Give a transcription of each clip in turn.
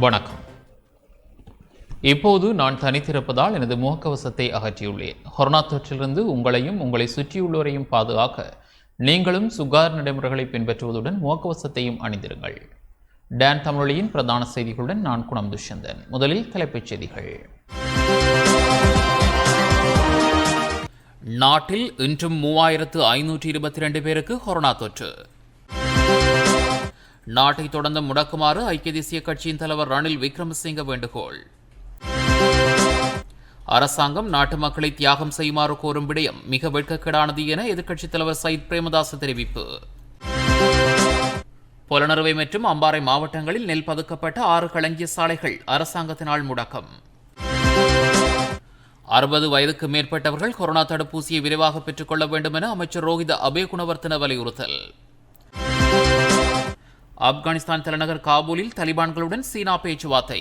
வணக்கம். இப்போது நான் தனித்திருப்பதால் எனது முகக்கவசத்தை அகற்றியுள்ளேன். கொரோனா தொற்றிலிருந்து உங்களையும் உங்களை சுற்றியுள்ளோரையும் பாதுகாக்க நீங்களும் சுகாதார நடைமுறைகளை பின்பற்றுவதுடன் முகக்கவசத்தையும் அணிந்திருங்கள். டான் தமிழொலியின் பிரதான செய்திகளுடன் நான் குணம் துஷ்யந்தன். முதலில் தலைப்புச் செய்திகள். நாட்டில் இன்றும் 3522 பேருக்கு கொரோனா தொற்று. நாட்டை தொடர்ந்து முடக்குமாறு ஐக்கிய தேசிய கட்சியின் தலைவர் ரணில் விக்ரமசிங்க வேண்டுகோள். அரசாங்கம் நாட்டு மக்களை தியாகம் செய்யுமாறு கோரும் விடயம் மிக வெட்கக்கேடானது என எதிர்க்கட்சித் தலைவர் சயித் பிரேமதாச தெரிவிப்பு. பொலனறுவை மற்றும் அம்பாறை மாவட்டங்களில் நெல் பதுக்கப்பட்ட 6 களஞ்சிய சாலைகள் அரசாங்கத்தினால் முடக்கம். 60 வயதுக்கு மேற்பட்டவர்கள் கொரோனா தடுப்பூசியை விரைவாக பெற்றுக் கொள்ள வேண்டும் என அமைச்சர் ரோஹித அபேகுணவர்த்தன வலியுறுத்தல். ஆப்கானிஸ்தான் தலைநகர் காபூலில் தலிபான்களுடன் சீனா பேச்சுவார்த்தை.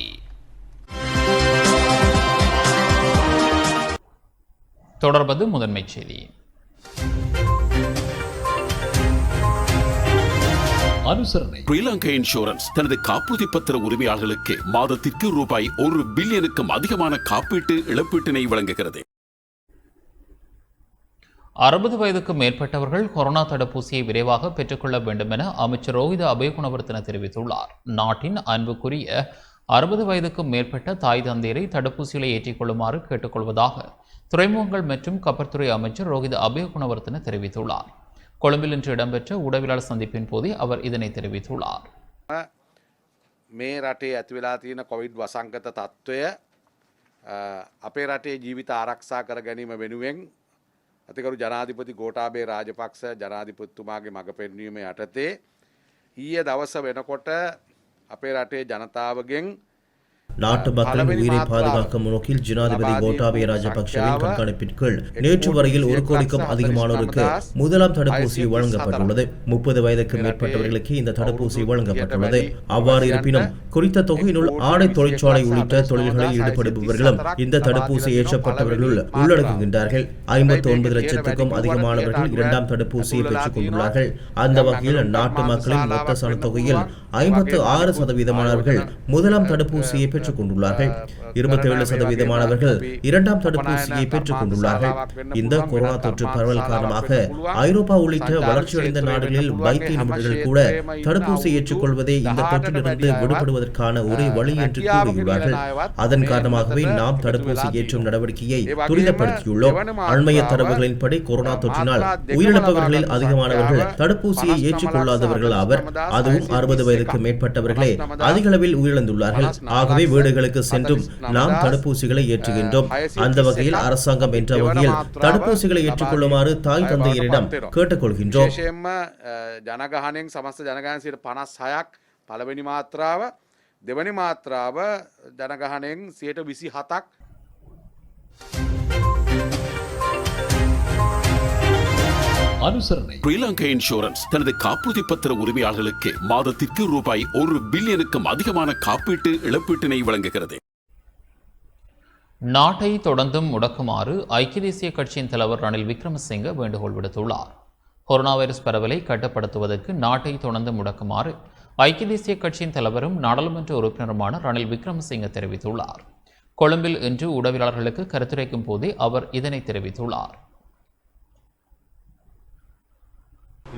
தொடர்பது முதன்மைச் செய்தி. அனுசரணை. ஸ்ரீலங்கா இன்சூரன்ஸ் தனது காப்புறுதி பத்திர உரிமையாளர்களுக்கு மாதத்திற்கு ரூபாய் 1 பில்லியனுக்கும் அதிகமான காப்பீட்டு இழப்பீட்டினை வழங்குகிறது. 60 வயதுக்கு மேற்பட்டவர்கள் கொரோனா தடுப்பூசியை விரைவாக பெற்றுக்கொள்ள வேண்டும் என அமைச்சர் ரோஹித அபேகுணவர்த்தன தெரிவித்துள்ளார். நாட்டின் அன்புக்குரிய 60 வயதுக்கும் மேற்பட்ட தாய் தந்தையரை தடுப்பூசிகளை ஏற்றிக்கொள்ளுமாறு கேட்டுக்கொள்வதாக துறைமுகங்கள் மற்றும் கப்பற்துறை அமைச்சர் ரோஹித அபேகுணவர்த்தன தெரிவித்துள்ளார். கொழும்பில் இன்று இடம்பெற்ற ஊடகவியலாளர் சந்திப்பின் போது அவர் இதனை தெரிவித்துள்ளார். මේ රටේ ඇති වෙලා තියෙන කොවිඩ් වසංගත තත්ත්වය අපේ රටේ ජීවිත ආරක්ෂා කර ගැනීම වෙනුවෙන් අතිගරු ජනාධිපති ගෝඨාභය රාජපක්ෂ ජනාධිපතිතුමාගේ මඟ පෙන්වීම යටතේ ඊයේ දවස වෙනකොට අපේ රටේ ජනතාවගෙන් நாட்டு மக்களின் உயிரை பாதுகாக்கும் நோக்கில் ஜனாதிபதி கோட்டாபய ராஜபக்சவின் கண்காணிப்பின் கீழ் நேற்று வரையில் 1 கோடிக்கும் அதிகமானோருக்கு முதலாம் தடுப்பூசி வழங்கப்பட்டுள்ளது. 30 வயதுக்கு மேற்பட்டவர்களுக்கு இந்த தடுப்பூசி வழங்கப்பட்டுள்ளது. அவ்வாறு இருப்பினும் குறித்த தொகையினுள் ஆடை தொழிற்சாலை உள்ளிட்ட தொழில்களில் ஈடுபடுபவர்களும் இந்த தடுப்பூசி ஏற்றப்பட்டவர்களுள் உள்ளடங்குகின்றார்கள். 59 லட்சத்துக்கும் அதிகமானவர்கள் 2ஆம் தடுப்பூசியை பெற்றுக் கொண்டுள்ளார்கள். அந்த வகையில் நாட்டு மக்களின் மொத்த சனத்தொகையில் 56% முதலாம் தடுப்பூசியை பெற்றுக் கொண்டுள்ளார்கள். 27% 2ஆம் தடுப்பூசியை பெற்றுக் கொண்டுள்ளார்கள். இந்த கொரோனா தொற்று பரவல் காரணமாக ஐரோப்பா உள்ளிட்ட வளர்ச்சியடைந்த நாடுகளில் வைத்திய நிபுணர்கள் கூட தடுப்பூசி ஏற்றுக்கொள்வதே இந்த தொற்றிலிருந்து விடுபடுவதற்கான ஒரே வழி என்று கூறியுள்ளார்கள். அதன் காரணமாகவே நாம் தடுப்பூசி ஏற்றும் நடவடிக்கையை துரிதப்படுத்தியுள்ளோம். அண்மைய தரவுகளின்படி கொரோனா தொற்றினால் உயிரிழப்பவர்களில் அதிகமானவர்கள் தடுப்பூசியை ஏற்றுக்கொள்ளாதவர்கள் ஆவர். அதுவும் 60 வயதுக்கு மேற்பட்டவர்களே அதிக அளவில் உயிரிழந்துள்ளார்கள். ஆகவே வீடுகளுக்கு சென்றும் நாம் தடுப்பூசிகளை ஏற்றுகின்றோம். அந்த வகையில் அரசாங்கம் என்ற வகையில் தடுப்பூசிகளை ஏற்றுக்கொள்ளுமாறு தாய் தந்தையரிடம் கேட்டுக்கொள்கின்றோம். ජනගහනයෙන් සමස්ත ජනගහනයෙන් 56ක් පළවෙනි මාත්‍රාව, දෙවැනි මාත්‍රාව ජනගහනයෙන් 27ක්. அனுசரணை. ஸ்ரீலங்கா இன்சூரன்ஸ் தனது காப்புறுதி பத்திர உரிமையாளர்களுக்கு மாதத்திற்கு ரூபாய் 1 பில்லியனுக்கும் அதிகமான காப்பீட்டு இழப்பீட்டினை வழங்குகிறது. நாட்டை தொடர்ந்தும் முடக்குமாறு ஐக்கிய தேசிய கட்சியின் தலைவர் ரணில் விக்ரமசிங்க வேண்டுகோள் விடுத்துள்ளார். கொரோனா வைரஸ் பரவலை கட்டுப்படுத்துவதற்கு நாட்டை தொடர்ந்து முடக்குமாறு ஐக்கிய தேசிய கட்சியின் தலைவரும் நாடாளுமன்ற உறுப்பினருமான ரணில் விக்ரமசிங்க தெரிவித்துள்ளார். கொழும்பில் இன்று ஊடகவியலாளர்களுக்கு கருத்துரைக்கும் போதே அவர் இதனை தெரிவித்துள்ளார்.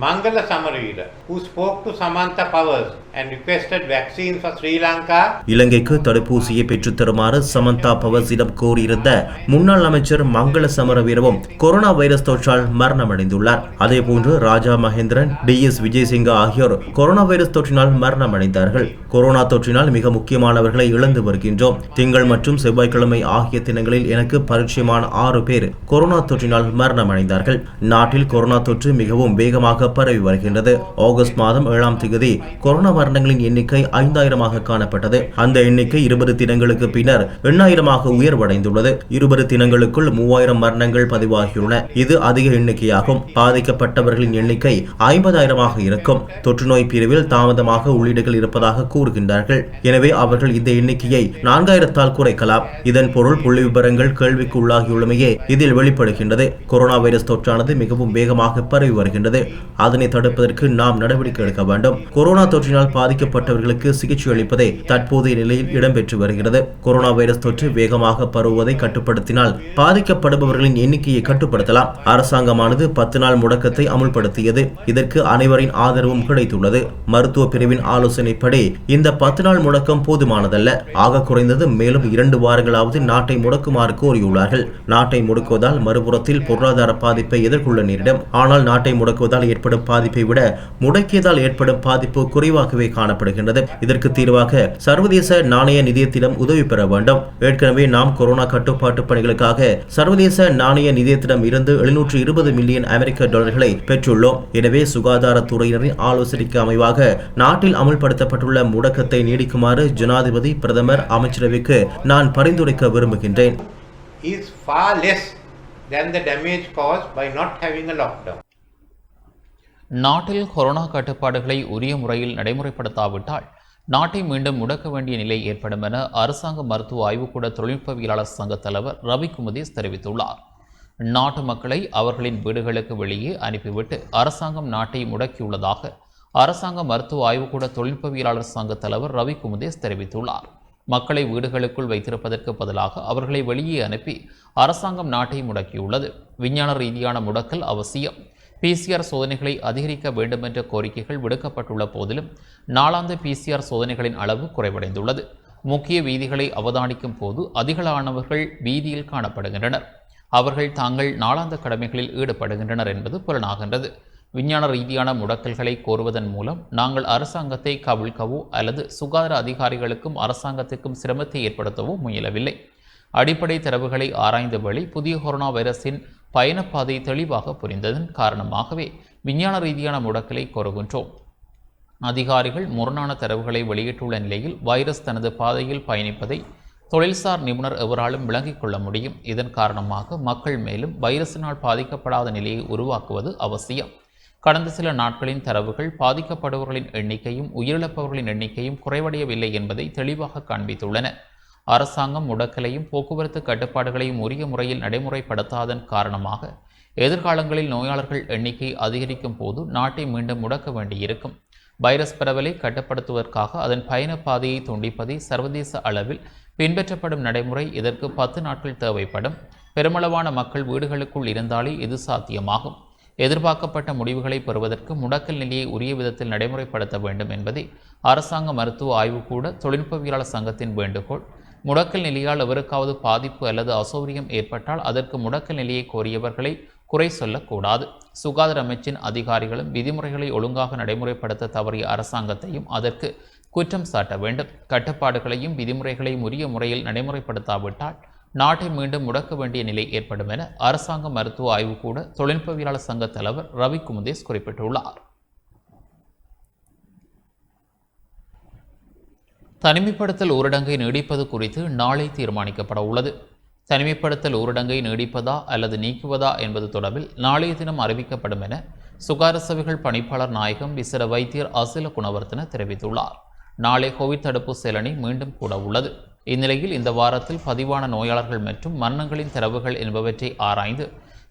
Mangala Samarira, who spoke to Samantha Powers and requested vaccines for Sri Lanka. இலங்கைக்கு தடுப்பூசியை பெற்றுத் தருமாறு சமந்தா பவர்ஸிடம் கோரியிருந்த முன்னாள் அமைச்சர் மங்கள சமரவீரவும் கொரோனா வைரஸ் தொற்றால் மரணமடைந்துள்ளார். அதேபோன்று ராஜா மகேந்திரன், DS விஜயசிங்க ஆகியோர் கொரோனா வைரஸ் தொற்றினால் மரணமடைந்தார்கள். கொரோனா தொற்றினால் மிக முக்கியமானவர்களை இழந்து வருகின்றோம். திங்கள் மற்றும் செவ்வாய்க்கிழமை ஆகிய தினங்களில் எனக்கு பரிச்சயமான 6 பேர் கொரோனா தொற்றினால் மரணமடைந்தார்கள். நாட்டில் கொரோனா தொற்று மிகவும் வேகமாக பரவி வருகின்றது. ஆகஸ்ட் மாதம் 7ஆம் தேதி கொரோனா மரணங்களின் எண்ணிக்கை 5000 காணப்பட்டது. அந்த எண்ணிக்கை 20 தினங்களுக்கு பின்னர் 8000 உயர்வடைந்துள்ளது. 20 தினங்களுக்குள் 3000 மரணங்கள் பதிவாகியுள்ளன. இது அதிக எண்ணிக்கையாகும். பாதிக்கப்பட்டவர்களின் எண்ணிக்கை 50000 இருக்கும். தொற்று நோய் பிரிவில் தாமதமாக உள்ளீடுகள் இருப்பதாக கூறுகின்றார்கள். எனவே அவர்கள் இந்த எண்ணிக்கையை 4000ஆல் குறைக்கலாம். இதன் பொருள் புள்ளி விவரங்கள் கேள்விக்கு உள்ளாகியுள்ளமையே இதில் வெளிப்படுகின்றது. கொரோனா வைரஸ் தொற்றானது மிகவும் வேகமாக பரவி வருகின்றது. அதனை தடுப்பதற்கு நாம் நடவடிக்கை எடுக்க வேண்டும். கொரோனா தொற்றினால் பாதிக்கப்பட்டவர்களுக்கு சிகிச்சை அளிப்பதே தற்போதைய நிலையில் இடம்பெற்று வருகிறது. கொரோனா வைரஸ் தொற்று வேகமாக பரவுவதை கட்டுப்படுத்தினால் பாதிக்கப்படுபவர்களின் எண்ணிக்கையை கட்டுப்படுத்தலாம். அரசாங்கமானது 10 நாள் முடக்கத்தை அமுல்படுத்தியது. இதற்கு அனைவரின் ஆதரவும் கிடைத்துள்ளது. மருத்துவ பிரிவின் ஆலோசனைப்படி இந்த 10 நாள் முடக்கம் போதுமானதல்ல. ஆக குறைந்தது மேலும் 2 வாரங்களாவது நாட்டை முடக்குமாறு கோரியுள்ளார்கள். நாட்டை முடக்குவதால் மறுபுறத்தில் பொருளாதார பாதிப்பை எதிர்கொள்ள நேரிடும். ஆனால் நாட்டை முடக்குவதால் ஏற்படும் பாதிப்பை விட முடக்கியதால் ஏற்படும் பாதிப்பு குறைவாகவே காணப்படுகின்றது. இதற்கு தீர்வாக சர்வதேச நாணய நிதியத்திடம் உதவி பெற வேண்டும். ஏற்கனவே நாம் கொரோனா கட்டுப்பாட்டு பணிகளுக்காக சர்வதேச நாணய நிதியத்திடம் இருந்து 720 மில்லியன் அமெரிக்க டாலர்களை பெற்றுள்ளோம். எனவே சுகாதாரத்துறையினரின் ஆலோசனைக்கு அமைவாக நாட்டில் அமல்படுத்தப்பட்டுள்ள முடக்கத்தை நீடிக்குமாறு ஜனாதிபதி, பிரதமர், அமைச்சரவைக்கு நான் பரிந்துரைக்க விரும்புகின்றேன். is far less than the damage caused by not having a lockdown. நாட்டில் கொரோனா கட்டுப்பாடுகளை உரிய முறையில் நடைமுறைப்படுத்தாவிட்டால் நாட்டை மீண்டும் முடக்க வேண்டிய நிலை ஏற்படும் என அரசாங்க மருத்துவ ஆய்வுக்கூட தொழில்நுட்பவியலாளர் சங்க தலைவர் ரவி குமுதேஸ் தெரிவித்துள்ளார். நாட்டு மக்களை அவர்களின் வீடுகளுக்கு வெளியே அனுப்பிவிட்டு அரசாங்கம் நாட்டை முடக்கியுள்ளதாக அரசாங்க மருத்துவ ஆய்வுக்கூட தொழில்நுட்பவியலாளர் சங்க தலைவர் ரவி குமுதேஸ் தெரிவித்துள்ளார். மக்களை வீடுகளுக்குள் வைத்திருப்பதற்கு பதிலாக அவர்களை வெளியே அனுப்பி அரசாங்கம் நாட்டை முடக்கியுள்ளது. விஞ்ஞான ரீதியான முடக்கல் அவசியம். PCR சோதனைகளை அதிகரிக்க வேண்டும் என்ற கோரிக்கைகள் விடுக்கப்பட்டுள்ள போதிலும் நாளாந்த PCR சோதனைகளின் அளவு குறைவடைந்துள்ளது. முக்கிய வீதிகளை அவதானிக்கும் போது அதிகளவானவர்கள் வீதியில் காணப்படுகின்றனர். அவர்கள் தாங்கள் நாளாந்த கடமைகளில் ஈடுபடுகின்றனர் என்பது புலனாகின்றது. விஞ்ஞான ரீதியான முடக்கல்களை கோருவதன் மூலம் நாங்கள் அரசாங்கத்தை கவிழ்க்கவோ அல்லது சுகாதார அதிகாரிகளுக்கும் அரசாங்கத்திற்கும் சிரமத்தை ஏற்படுத்தவோ முயலவில்லை. அடிப்படை தரவுகளை ஆராய்ந்த வழி புதிய கொரோனா வைரஸின் பயணப்பாதை தெளிவாக புரிந்ததன் காரணமாகவே விஞ்ஞான ரீதியான முடக்கலை கோருகின்றோம். அதிகாரிகள் முரணான தரவுகளை வெளியிட்டுள்ள நிலையில் வைரஸ் தனது பாதையில் பயணிப்பதை தொழில்சார் நிபுணர் எவராலும் விளங்கிக் கொள்ள முடியும். இதன் காரணமாக மக்கள் மேலும் வைரஸினால் பாதிக்கப்படாத நிலையை உருவாக்குவது அவசியம். கடந்த சில நாட்களின் தரவுகள் பாதிக்கப்படுபவர்களின் எண்ணிக்கையும் உயிரிழப்பவர்களின் எண்ணிக்கையும் குறைவடையவில்லை என்பதை தெளிவாக காண்பித்துள்ளன. அரசாங்கம் முடக்கலையும் போக்குவரத்து கட்டுப்பாடுகளையும் உரிய முறையில் நடைமுறைப்படுத்தாதன் காரணமாக எதிர்காலங்களில் நோயாளர்கள் எண்ணிக்கை அதிகரிக்கும் போது நாட்டை மீண்டும் முடக்க வேண்டியிருக்கும். வைரஸ் பரவலை கட்டுப்படுத்துவதற்காக அதன் பயண பாதையை துண்டிப்பதை சர்வதேச அளவில் பின்பற்றப்படும் நடைமுறை. இதற்கு 10 நாட்கள் தேவைப்படும். பெருமளவான மக்கள் வீடுகளுக்குள் இருந்தாலே இது சாத்தியமாகும். எதிர்பார்க்கப்பட்ட முடிவுகளை பெறுவதற்கு முடக்கல் நிலையை உரிய விதத்தில் நடைமுறைப்படுத்த வேண்டும் என்பதே அரசாங்க மருத்துவ ஆய்வுக்கூட தொழில்நுட்பவியலாளர் சங்கத்தின் வேண்டுகோள். முடக்கல் நிலையால் எவருக்காவது பாதிப்பு அல்லது அசௌகரியம் ஏற்பட்டால் அதற்கு முடக்கல் நிலையை கோரியவர்களை குறை சொல்லக்கூடாது. சுகாதார அமைச்சின் அதிகாரிகளும் விதிமுறைகளை ஒழுங்காக நடைமுறைப்படுத்த தவறிய அரசாங்கத்தையும் அதற்கு குற்றம் சாட்ட வேண்டும். கட்டுப்பாடுகளையும் விதிமுறைகளையும் உரிய முறையில் நடைமுறைப்படுத்தாவிட்டால் நாட்டை மீண்டும் முடக்க வேண்டிய நிலை ஏற்படும் என அரசாங்க மருத்துவ ஆய்வுக்கூட தொழில்நுட்பவியலாளர் சங்க தலைவர் ரவி குமுதேஸ் குறிப்பிட்டுள்ளார். தனிமைப்படுத்தல் ஊரடங்கை நீடிப்பது குறித்து நாளை தீர்மானிக்கப்பட உள்ளது. தனிமைப்படுத்தல் ஊரடங்கை நீடிப்பதா அல்லது நீக்குவதா என்பது தொடர்பில் நாளைய தினம் அறிவிக்கப்படும் என சுகாதார சேவைகள் பணிப்பாளர் நாயகம் விசேட வைத்தியர் அசில குணவர்த்தன தெரிவித்துள்ளார். நாளை கோவிட் தடுப்பு செயலணி மீண்டும் கூட உள்ளது. இந்நிலையில் இந்த வாரத்தில் பதிவான நோயாளர்கள் மற்றும் மரணங்களின் தரவுகள் என்பவற்றை ஆராய்ந்து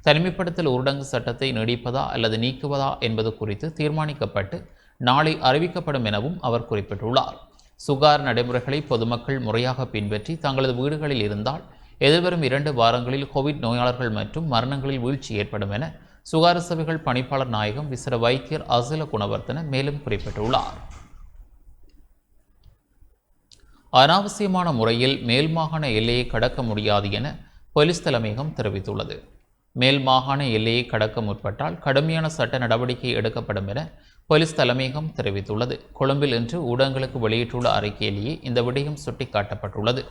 தனிமைப்படுத்தல் ஊரடங்கு சட்டத்தை நீடிப்பதா அல்லது நீக்குவதா என்பது குறித்து தீர்மானிக்கப்பட்டு நாளை அறிவிக்கப்படும் எனவும் அவர் குறிப்பிட்டுள்ளார். சுகாதார நடைமுறைகளை பொதுமக்கள் முறையாக பின்பற்றி தங்களது வீடுகளில் இருந்தால் எதிர்வரும் 2 வாரங்களில் கோவிட் நோயாளர்கள் மற்றும் மரணங்களில் வீழ்ச்சி ஏற்படும் என சுகாதார சேவைகள் பணிப்பாளர் நாயகம் விசேட வைத்தியர் அசில குணவர்த்தன மேலும் குறிப்பிட்டுள்ளார். அனாவசியமான முறையில் மேல் மாகாண எல்லையை கடக்க முடியாது என போலீஸ் தலைமையகம் தெரிவித்துள்ளது. மேல் மாகாண எல்லையை கடக்க முற்பட்டால் கடுமையான சட்ட நடவடிக்கை எடுக்கப்படும் என போலீஸ் தலைமையகம் தெரிவித்துள்ளது. கொழும்பில் இன்று ஊடகங்களுக்கு வெளியிட்டுள்ள அறிக்கையிலேயே இந்த விடயம் சுட்டிக்காட்டப்பட்டுள்ளது.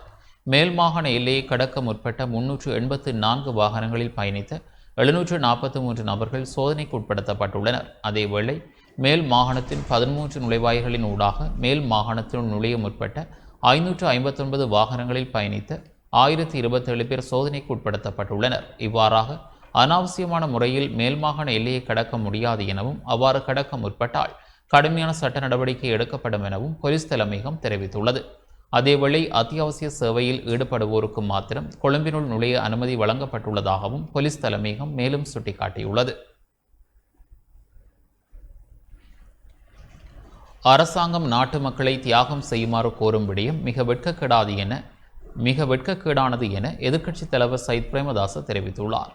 மேல் மாகாண எல்லையை கடக்க முற்பட்ட 384 வாகனங்களில் பயணித்த 743 நபர்கள் சோதனைக்கு உட்படுத்தப்பட்டுள்ளனர். அதேவேளை மேல் மாகாணத்தின் 13 நுழைவாயில்களின் ஊடாக மேல் மாகாணத்தினுள் நுழைய முற்பட்ட 559 வாகனங்களில் பயணித்த 1027 பேர் சோதனைக்கு உட்படுத்தப்பட்டுள்ளனர். இவ்வாறாக அனாவசியமான முறையில் மேல் மாகாண எல்லையை கடக்க முடியாது எனவும் அவ்வாறு கடக்க முற்பட்டால் கடுமையான சட்ட நடவடிக்கை எடுக்கப்படும் எனவும் போலீஸ் தலைமையகம் தெரிவித்துள்ளது. அதேவேளை அத்தியாவசிய சேவையில் ஈடுபடுவோருக்கு மாத்திரம் கொழும்பினுள் நுழைய அனுமதி வழங்கப்பட்டுள்ளதாகவும் போலீஸ் தலைமையகம் மேலும் சுட்டிக்காட்டியுள்ளது. அரசாங்கம் நாட்டு மக்களை தியாகம் செய்யுமாறு கோரும் விடயம் மிக வெட்கக்கேடானது என எதிர்க்கட்சித் தலைவர் சயித் பிரேமதாச தெரிவித்துள்ளார்.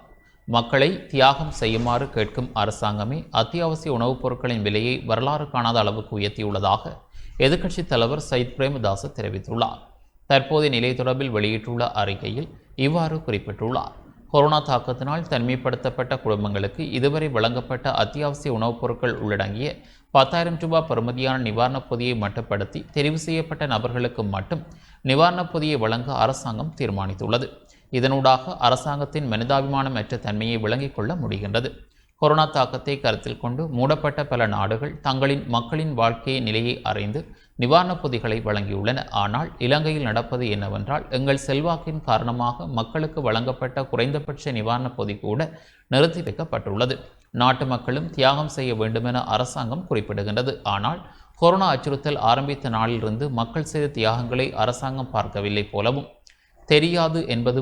மக்களை தியாகம் செய்யுமாறு கேட்கும் அரசாங்கமே அத்தியாவசிய உணவுப் பொருட்களின் விலையை வரலாறு காணாத அளவுக்கு உயர்த்தியுள்ளதாக எதிர்க்கட்சித் தலைவர் சயித் பிரேமதாச தெரிவித்துள்ளார். தற்போதைய நிலை தொடர்பில் வெளியிட்டுள்ள அறிக்கையில் இவ்வாறு குறிப்பிட்டுள்ளார். கொரோனா தாக்கத்தினால் தனிமைப்படுத்தப்பட்ட குடும்பங்களுக்கு இதுவரை வழங்கப்பட்ட அத்தியாவசிய உணவுப் பொருட்கள் உள்ளடங்கிய 10,000 ரூபாய் பெறுமதியான நிவாரணப் பொதியை மட்டுப்படுத்தி தெரிவு செய்யப்பட்ட நபர்களுக்கு மட்டும் நிவாரணப் பொதியை வழங்க அரசாங்கம் தீர்மானித்துள்ளது. இதனூடாக அரசாங்கத்தின் மனிதாபிமானமற்ற தன்மையை விளங்கிக் கொள்ள முடிகின்றது. கொரோனா தாக்கத்தை கருத்தில் கொண்டு மூடப்பட்ட பல நாடுகள் தங்களின் மக்களின் வாழ்க்கை நிலையை அறிந்து நிவாரணப் பொதிகளை வழங்கியுள்ளன. ஆனால் இலங்கையில் நடப்பது என்னவென்றால், எங்கள் செல்வாக்கின் காரணமாக மக்களுக்கு வழங்கப்பட்ட குறைந்தபட்ச நிவாரணப் பொதி கூட நிறுத்தி வைக்கப்பட்டுள்ளது. நாட்டு மக்களும் தியாகம் செய்ய வேண்டுமென அரசாங்கம் குறிப்பிடுகின்றது. ஆனால் கொரோனா அச்சுறுத்தல் ஆரம்பித்த நாளிலிருந்து மக்கள் செய்த தியாகங்களை அரசாங்கம் பார்க்கவில்லை போலவும் தெரியாது என்பது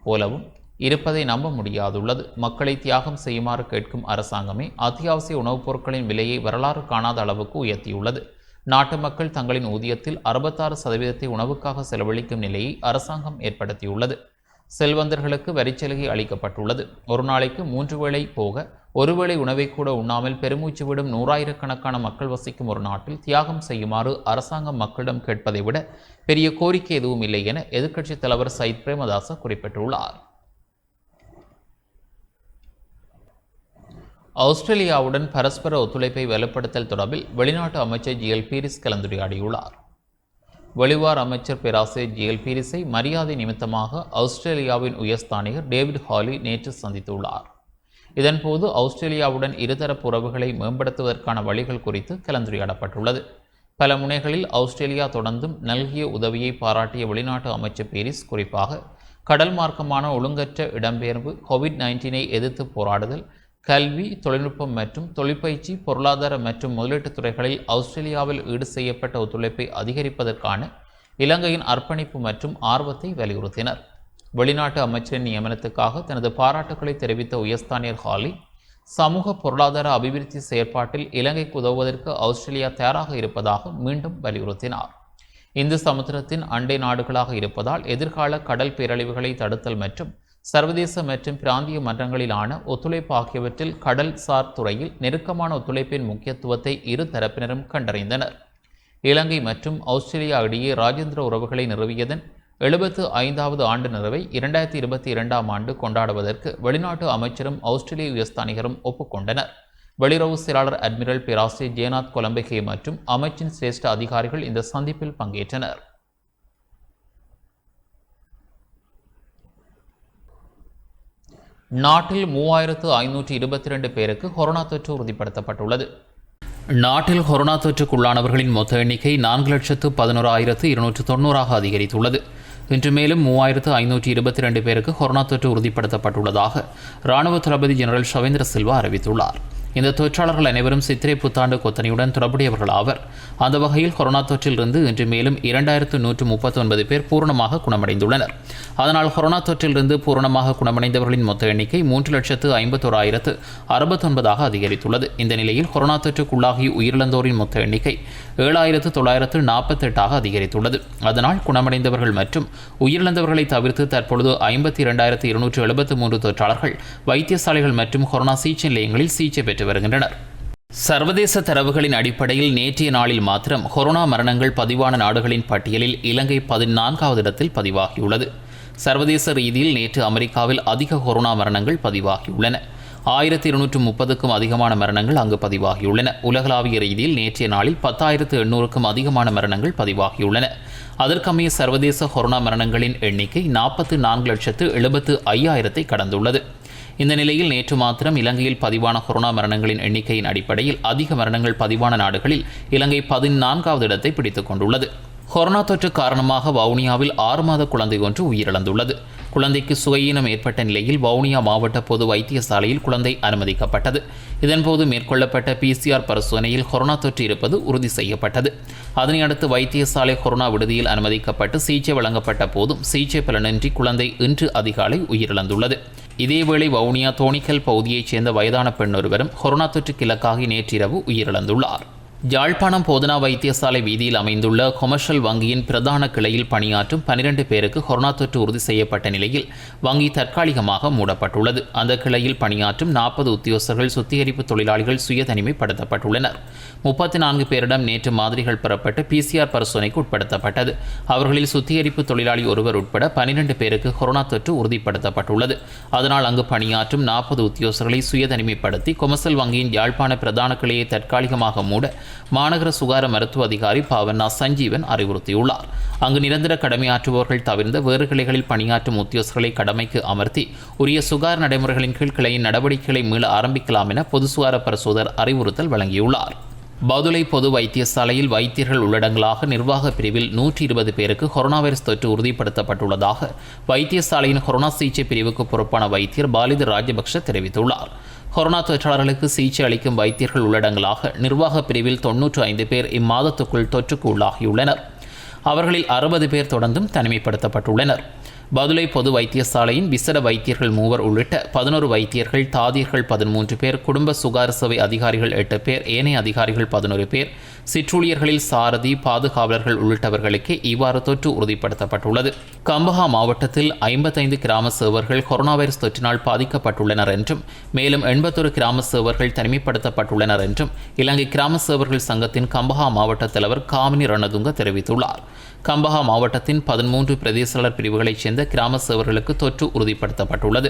போலவும் இருப்பதை நம்ப முடியாதுள்ளது. மக்களை தியாகம் செய்யுமாறு கேட்கும் அரசாங்கமே அத்தியாவசிய உணவுப் பொருட்களின் விலையை வரலாறு காணாத அளவுக்கு உயர்த்தியுள்ளது. நாட்டு மக்கள் தங்களின் ஊதியத்தில் 66% உணவுக்காக செலவழிக்கும் நிலையை அரசாங்கம் ஏற்படுத்தியுள்ளது. செல்வந்தர்களுக்கு வரிச்சலுகை அளிக்கப்பட்டுள்ளது. ஒரு நாளைக்கு 3 வேளை போக ஒருவேளை உணவை கூட உண்ணாமல் பெருமூச்சு விடும் 100,000கணக்கான மக்கள் வசிக்கும் ஒரு நாட்டில் தியாகம் செய்யுமாறு அரசாங்கம் மக்களிடம் கேட்பதை விட பெரிய கோரிக்கை எதுவும் இல்லை என எதிர்க்கட்சித் தலைவர் சயித் பிரேமதாச குறிப்பிட்டுள்ளார். ஆஸ்திரேலியாவுடன் பரஸ்பர ஒத்துழைப்பை வலுப்படுத்தல் தொடர்பில் வெளிநாட்டு அமைச்சர் ஜிஎல் பீரிஸ் கலந்துரையாடியுள்ளார். வெளிவார அமைச்சர் பேராசிரியர் ஜிஎல் பீரிஸை மரியாதை நிமித்தமாக ஆஸ்திரேலியாவின் உயர்ஸ்தானிகர் டேவிட் ஹாலி நேற்று சந்தித்துள்ளார். இதன்போது ஆஸ்திரேலியாவுடன் இருதரப்பு உறவுகளை மேம்படுத்துவதற்கான வழிகள் குறித்து கலந்துரையாடப்பட்டுள்ளது. பல முனைகளில் ஆஸ்திரேலியா தொடர்ந்தும் நல்கிய உதவியை பாராட்டிய வெளிநாட்டு அமைச்சர் பீரிஸ் குறிப்பாக கடல் மார்க்கமான ஒழுங்கற்ற இடம்பெயர்வு, COVID-19 எதிர்த்து போராடுதல், கல்வி, தொழில்நுட்பம் மற்றும் தொழிற்பயிற்சி, பொருளாதார மற்றும் முதலீட்டுத் துறைகளில் ஆஸ்திரேலியாவில் ஈடு செய்யப்பட்ட ஒத்துழைப்பை அதிகரிப்பதற்கான இலங்கையின் அர்ப்பணிப்பு மற்றும் ஆர்வத்தை வலியுறுத்தினர். வெளிநாட்டு அமைச்சரின் நியமனத்துக்காக தனது பாராட்டுக்களை தெரிவித்த உயர்ஸ்தானியர் ஹாலி, சமூக பொருளாதார அபிவிருத்தி செயற்பாட்டில் இலங்கைக்கு உதவுவதற்கு ஆஸ்திரேலியா தயாராக இருப்பதாக மீண்டும் வலியுறுத்தினார். இந்து சமுத்திரத்தின் அண்டை நாடுகளாக இருப்பதால் எதிர்கால கடல் பேரழிவுகளை தடுத்தல் மற்றும் சர்வதேச மற்றும் பிராந்திய மன்றங்களிலான ஒத்துழைப்பு ஆகியவற்றில் கடல் சார் துறையில் நெருக்கமான ஒத்துழைப்பின் முக்கியத்துவத்தை இரு தரப்பினரும் கண்டறிந்தனர். இலங்கை மற்றும் ஆஸ்திரேலியா இடையே ராஜேந்திர உறவுகளை நிறுவியதன் 75வது ஆண்டு நிறைவை 2022ஆம் ஆண்டு கொண்டாடுவதற்கு வெளிநாட்டு அமைச்சரும் ஆஸ்திரேலிய உயர்ஸ்தானிகரும் ஒப்புக்கொண்டனர். வெளியுறவு செயலாளர் அட்மிரல் பேராசிரியர் ஜெயநாத் கொலம்பகே மற்றும் அமைச்சின் சிரேஷ்ட அதிகாரிகள் இந்த சந்திப்பில் பங்கேற்றனர். நாட்டில் 3522 பேருக்கு கொரோனா தொற்று உறுதிப்படுத்தப்பட்டுள்ளது. நாட்டில் கொரோனா தொற்றுக்குள்ளானவர்களின் மொத்த எண்ணிக்கை 4,11,290 அதிகரித்துள்ளது. இன்று மேலும் 3522 பேருக்கு கொரோனா தொற்று உறுதிப்படுத்தப்பட்டுள்ளதாக இராணுவ தளபதி ஜெனரல் ஷவேந்திர சில்வா அறிவித்துள்ளார். இந்த தொற்றாளர்கள் அனைவரும் சித்திரை புத்தாண்டு கொத்தனையுடன் தொடர்புடையவர்கள் ஆவர். அந்த வகையில் கொரோனா தொற்றிலிருந்து இன்று மேலும் 2139 பேர் பூரணமாக குணமடைந்துள்ளனர். அதனால் கொரோனா தொற்றிலிருந்து பூரணமாக குணமடைந்தவர்களின் மொத்த எண்ணிக்கை 3,61,169 அதிகரித்துள்ளது. இந்த நிலையில் கொரோனா தொற்றுக்குள்ளாகி உயிரிழந்தோரின் மொத்த எண்ணிக்கை 7,948 அதிகரித்துள்ளது. அதனால் குணமடைந்தவர்கள் மற்றும் உயிரிழந்தவர்களை தவிர்த்து தற்பொழுது 52,273 தொற்றாளர்கள் வைத்தியசாலைகள் மற்றும் கொரோனா சிகிச்சை நிலையங்களில் சிகிச்சை பெற்று வருகின்றனர். சர்வதேச தரவுகளின் அடிப்படையில் நேற்றைய நாளில் மாத்திரம் கொரோனா மரணங்கள் பதிவான நாடுகளின் பட்டியலில் இலங்கை 14வது இடத்தில் பதிவாகியுள்ளது. சர்வதேச ரீதியில் நேற்று அமெரிக்காவில் அதிக கொரோனா மரணங்கள் பதிவாகியுள்ளன. 1230க்கும் அதிகமான மரணங்கள் அங்கு பதிவாகியுள்ளன. உலகளாவிய ரீதியில் நேற்றைய நாளில் 10,800க்கும் அதிகமான மரணங்கள் பதிவாகியுள்ளன. அதற்கமைய சர்வதேச கொரோனா மரணங்களின் எண்ணிக்கை 44,75,000 கடந்துள்ளது. இந்த நிலையில் நேற்று மாத்திரம் இலங்கையில் பதிவான கொரோனா மரணங்களின் எண்ணிக்கையின் அடிப்படையில் அதிக மரணங்கள் பதிவான நாடுகளில் இலங்கை 14வது இடத்தை பிடித்துக் கொண்டுள்ளது. கொரோனா தொற்று காரணமாக வவுனியாவில் 6 மாத குழந்தை ஒன்று உயிரிழந்துள்ளது. குழந்தைக்கு சுகையீனம் ஏற்பட்ட நிலையில் வவுனியா மாவட்ட பொது வைத்தியசாலையில் குழந்தை அனுமதிக்கப்பட்டது. இதன்போது மேற்கொள்ளப்பட்ட PCR பரிசோதனையில் கொரோனா தொற்று இருப்பது உறுதி செய்யப்பட்டது. அதனையடுத்து வைத்தியசாலை கொரோனா விடுதியில் அனுமதிக்கப்பட்டு சிகிச்சை வழங்கப்பட்ட போதும் சிகிச்சை பலனின்றி குழந்தை இன்று அதிகாலை உயிரிழந்துள்ளது. இதேவேளை வவுனியா தோணிக்கல் பகுதியைச் சேர்ந்த வயதான பெண் ஒருவரும் கொரோனா தொற்றுக்கு இலக்காகி நேற்றிரவு உயிரிழந்துள்ளார். யாழ்ப்பாணம் போதனா வைத்தியசாலை வீதியில் அமைந்துள்ள கொமர்ஷியல் வங்கியின் பிரதான கிளையில் பணியாற்றும் 12 பேருக்கு கொரோனா தொற்று உறுதி செய்யப்பட்ட நிலையில் வங்கி தற்காலிகமாக மூடப்பட்டுள்ளது. அந்த கிளையில் பணியாற்றும் 40 உத்தியோகஸ்தர்கள், சுத்திகரிப்பு தொழிலாளிகள் சுய தனிமைப்படுத்தப்பட்டுள்ளனர். 34 பேரிடம் நேற்று மாதிரிகள் பெறப்பட்டு PCR பரிசோதனைக்கு உட்படுத்தப்பட்டது. அவர்களில் சுத்திகரிப்பு தொழிலாளி ஒருவர் உட்பட 12 பேருக்கு கொரோனா தொற்று உறுதிப்படுத்தப்பட்டுள்ளது. அதனால் அங்கு பணியாற்றும் 40 உத்தியோகஸ்தர்களை சுய தனிமைப்படுத்தி கொமர்ஷியல் வங்கியின் யாழ்ப்பாண பிரதான கிளையை தற்காலிகமாக மூட மாநகர சுகார மருத்துவ அதிகாரி பாவண்ணா சஞ்சீவன் அறிவுறுத்தியுள்ளார். அங்கு நிரந்தர கடமையாற்றுபவர்கள் தவிர்ந்த வேறு கிளைகளில் பணியாற்றும் உத்தியோகஸ்தர்களை கடமைக்கு அமர்த்தி உரிய சுகார நடைமுறைகளின் கீழ் கிளையின் நடவடிக்கைகளை மீள ஆரம்பிக்கலாம் என பொது சுகார பரிசோதகர் அறிவுறுத்தல் வழங்கியுள்ளார். பதுளை பொது வைத்தியசாலையில் வைத்தியர்கள் உள்ளடங்கலாக நிர்வாக பிரிவில் 120 பேருக்கு கொரோனா வைரஸ் தொற்று உறுதிப்படுத்தப்பட்டுள்ளதாக வைத்தியசாலையின் கொரோனா சிகிச்சை பிரிவுக்கு பொறுப்பான வைத்தியர் பாலித ராஜபக்ஷ தெரிவித்துள்ளார். கொரோனா தொற்றாளர்களுக்கு சிகிச்சை அளிக்கும் வைத்தியர்கள் உள்ளடங்கலாக நிர்வாக பிரிவில் 95 பேர் இம்மாதத்துக்குள் தொற்றுக்கு உள்ளாகியுள்ளனர். அவர்களில் 60 பேர் தொடர்ந்தும் தனிமைப்படுத்தப்பட்டுள்ளனர். பதுளை பொது வைத்தியசாலையின் விசேட வைத்தியர்கள் 3 உள்ளிட்ட 11 வைத்தியர்கள், தாதியர்கள் 13 பேர், குடும்ப சுகார சேவை அதிகாரிகள் 8 பேர், ஏனைய அதிகாரிகள் 11 பேர், சிற்றூழியர்களில் சாரதி, பாதுகாவலர்கள் உள்ளிட்டவர்களுக்கு இவ்வாறு தொற்று உறுதிப்படுத்தப்பட்டுள்ளது. கம்பஹா மாவட்டத்தில் 55 கிராம சேவர்கள் கொரோனா வைரஸ் தொற்றினால் பாதிக்கப்பட்டுள்ளனர் என்றும் மேலும் 81 கிராம சேவர்கள் தனிமைப்படுத்தப்பட்டுள்ளனர் என்றும் இலங்கை கிராம சேவர்கள் சங்கத்தின் கம்பஹா மாவட்ட தலைவர் காமினி ரணதுங்க தெரிவித்துள்ளார். கம்பஹா மாவட்டத்தின் 13 பிரதேசலர் பிரிவுகளைச் சேர்ந்த கிராம சேவர்களுக்கு தொற்று உறுதிப்படுத்தப்பட்டுள்ளது.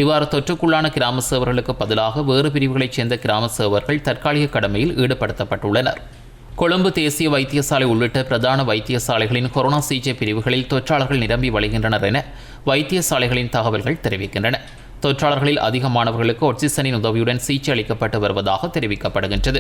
இவ்வாறு தொற்றுக்குள்ளான கிராம சேவர்களுக்கு பதிலாக வேறு பிரிவுகளைச் சேர்ந்த கிராம சேவர்கள் தற்காலிக கடமையில் ஈடுபடுத்தப்பட்டுள்ளனர். கொழும்பு தேசிய வைத்தியசாலை உள்ளிட்ட பிரதான வைத்தியசாலைகளின் கொரோனா சிகிச்சை பிரிவுகளில் தொற்றாளர்கள் நிரம்பி வழிகின்றனர் என வைத்தியசாலைகளின் தகவல்கள் தெரிவிக்கின்றன. தொற்றாளர்களில் அதிகமானவர்களுக்கு ஆக்சிஜனின் உதவியுடன் சிகிச்சை அளிக்கப்பட்டு வருவதாக தெரிவிக்கப்படுகின்றது.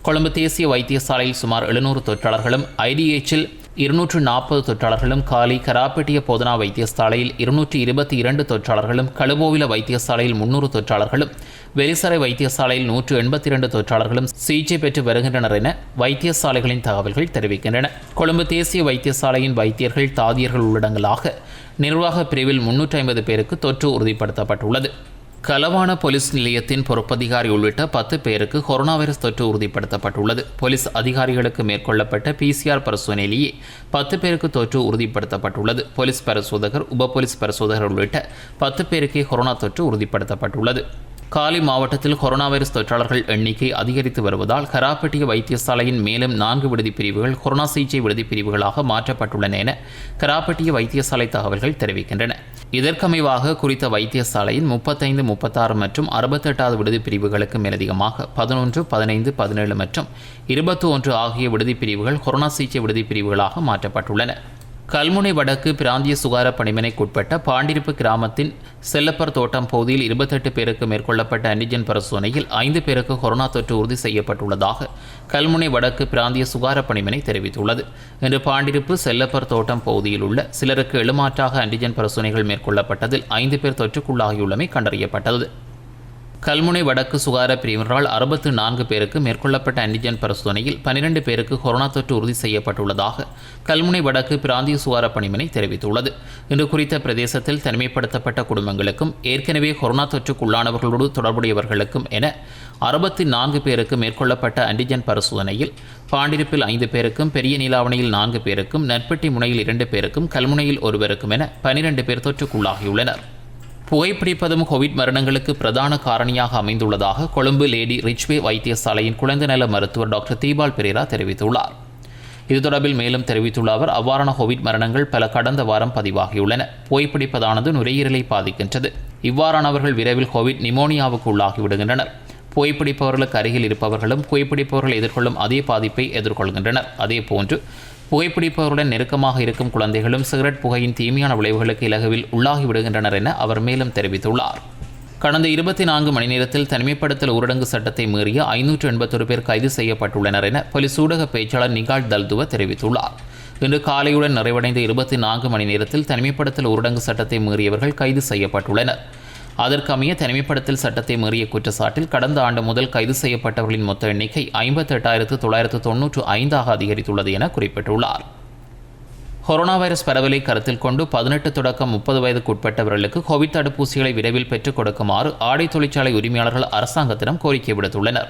கொழும்பு தேசிய வைத்தியசாலையில் சுமார் 700 தொற்றாளர்களும், ஐடிஎச்சில் 240 தொற்றாளர்களும், காலி கராப்பட்டிய போதனா வைத்தியசாலையில் 222 தொற்றாளர்களும், களுபோவில வைத்தியசாலையில் 300 தொற்றாளர்களும், வெலிசரை வைத்தியசாலையில் 182 தொற்றாளர்களும் சிகிச்சை பெற்று வருகின்றனர் என வைத்தியசாலைகளின் தகவல்கள் தெரிவிக்கின்றன. கொழும்பு தேசிய வைத்தியசாலையின் வைத்தியர்கள், தாதியர்கள் உள்ளடங்கலாக நிர்வாக பிரிவில் 350 பேருக்கு தொற்று உறுதிப்படுத்தப்பட்டுள்ளது. கலவான போலீஸ் நிலையத்தின் பொறுப்பதிகாரி உள்ளிட்ட 10 பேருக்கு கொரோனா வைரஸ் தொற்று உறுதிப்படுத்தப்பட்டுள்ளது. போலீஸ் அதிகாரிகளுக்கு மேற்கொள்ளப்பட்ட PCR பரிசோதனையிலேயே 10 பேருக்கு தொற்று உறுதிப்படுத்தப்பட்டுள்ளது. போலீஸ் பரிசோதகர், உப போலீஸ் பரிசோதகர் உள்ளிட்ட 10 பேருக்கே கொரோனா தொற்று உறுதிப்படுத்தப்பட்டுள்ளது. காலி மாவட்டத்தில் கொரோனா வைரஸ் தொற்றாளர்கள் எண்ணிக்கை அதிகரித்து வருவதால் கராப்பட்டிய வைத்தியசாலையின் மேலும் 4 விடுதி பிரிவுகள் கொரோனா சிகிச்சை விடுதி பிரிவுகளாக மாற்றப்பட்டுள்ளன என கராப்பட்டிய வைத்தியசாலை தகவல்கள் தெரிவிக்கின்றன. இதற்கமைவாக குறித்த வைத்தியசாலையின் 35, 36 மற்றும் 68வது விடுதி பிரிவுகளுக்கு மேலதிகமாக 11, 15, 17 மற்றும் 21 ஆகிய விடுதி பிரிவுகள் கொரோனா சிகிச்சை விடுதி பிரிவுகளாக மாற்றப்பட்டுள்ளன. கல்முனை வடக்கு பிராந்திய சுகார பணிமனைக்குட்பட்ட பாண்டிருப்பு கிராமத்தின் செல்லப்பர் தோட்டம் பகுதியில் 28 பேருக்கு மேற்கொள்ளப்பட்ட ஆன்டிஜன் பரிசோதனையில் 5 பேருக்கு கொரோனா தொற்று உறுதி செய்யப்பட்டுள்ளதாக கல்முனை வடக்கு பிராந்திய சுகார பணிமனை தெரிவித்துள்ளது. இன்று பாண்டிருப்பு செல்லப்பர் தோட்டம் பகுதியில் உள்ள சிலருக்கு எழுமாற்றாக ஆன்டிஜன் பரிசோதனைகள் மேற்கொள்ளப்பட்டதில் 5 பேர் தொற்றுக்குள்ளாகியுள்ளமை கண்டறியப்பட்டது. கல்முனை வடக்கு சுகார பிரிவினரால் 64 பேருக்கு மேற்கொள்ளப்பட்ட ஆன்டிஜன் பரிசோதனையில் 12 பேருக்கு கொரோனா தொற்று உறுதி செய்யப்பட்டுள்ளதாக கல்முனை வடக்கு பிராந்திய சுகார பணிமனை தெரிவித்துள்ளது. இன்று குறித்த பிரதேசத்தில் தனிமைப்படுத்தப்பட்ட குடும்பங்களுக்கும் ஏற்கனவே கொரோனா தொற்றுக்குள்ளானவர்களோடு தொடர்புடையவர்களுக்கும் என 64 பேருக்கு மேற்கொள்ளப்பட்ட ஆன்டிஜன் பரிசோதனையில் பாண்டிருப்பில் 5 பேருக்கும், பெரிய நீலாவணையில் 4 பேருக்கும், நட்பெட்டி முனையில் 2 பேருக்கும், கல்முனையில் ஒருவருக்கும் என 12 பேர் தொற்றுக்குள்ளாகியுள்ளனர். புகைப்பிடிப்பதும் கோவிட் மரணங்களுக்கு பிரதான காரணியாக அமைந்துள்ளதாக கொழும்பு லேடி ரிச்வே வைத்தியசாலையின் குழந்தை நல மருத்துவர் டாக்டர் தீபால் பெரேரா தெரிவித்துள்ளார். இது தொடர்பில் மேலும் தெரிவித்துள்ள அவர், அவ்வாறான கோவிட் மரணங்கள் பல கடந்த வாரம் பதிவாகியுள்ளன. புகைப்பிடிப்பதானது நுரையீரலை பாதிக்கின்றது. இவ்வாறானவர்கள் விரைவில் கோவிட் நிமோனியாவுக்கு உள்ளாகிவிடுகின்றனர். புகைப்பிடிப்பவர்களுக்கு அருகில் இருப்பவர்களும் புகைப்பிடிப்பவர்கள் எதிர்கொள்ளும் அதே பாதிப்பை எதிர்கொள்கின்றனர். அதேபோன்று புகைப்பிடிப்பவருடன் நெருக்கமாக இருக்கும் குழந்தைகளும் சிகரெட் புகையின் தீமையான விளைவுகளுக்கு இலகுவில் உள்ளாகிவிடுகின்றனர் என அவர் மேலும் தெரிவித்துள்ளார். கடந்த 24 மணி நேரத்தில் தனிமைப்படுத்தல் ஊரடங்கு சட்டத்தை மீறிய 581 பேர் கைது செய்யப்பட்டுள்ளனர் என போலீஸ் ஊடக பேச்சாளர் நிகால் தல்துவ தெரிவித்துள்ளார். இன்று காலையுடன் நிறைவடைந்த 24 மணி நேரத்தில் தனிமைப்படுத்தல் ஊரடங்கு சட்டத்தை மீறியவர்கள் கைது செய்யப்பட்டுள்ளனர். அதற்கமைய தனிமைப்படுத்தல் சட்டத்தை மீறிய குற்றச்சாட்டில் கடந்த ஆண்டு முதல் கைது செய்யப்பட்டவர்களின் மொத்த எண்ணிக்கை 58,995 அதிகரித்துள்ளது என குறிப்பிட்டுள்ளார். கொரோனா வைரஸ் பரவலை கருத்தில் கொண்டு 18 தொடக்கம் 30 வயதுக்குட்பட்டவர்களுக்கு கோவிட் தடுப்பூசிகளை விரைவில் பெற்றுக் கொடுக்குமாறு ஆடை தொழிற்சாலை உரிமையாளர்கள் அரசாங்கத்திடம் கோரிக்கை விடுத்துள்ளனர்.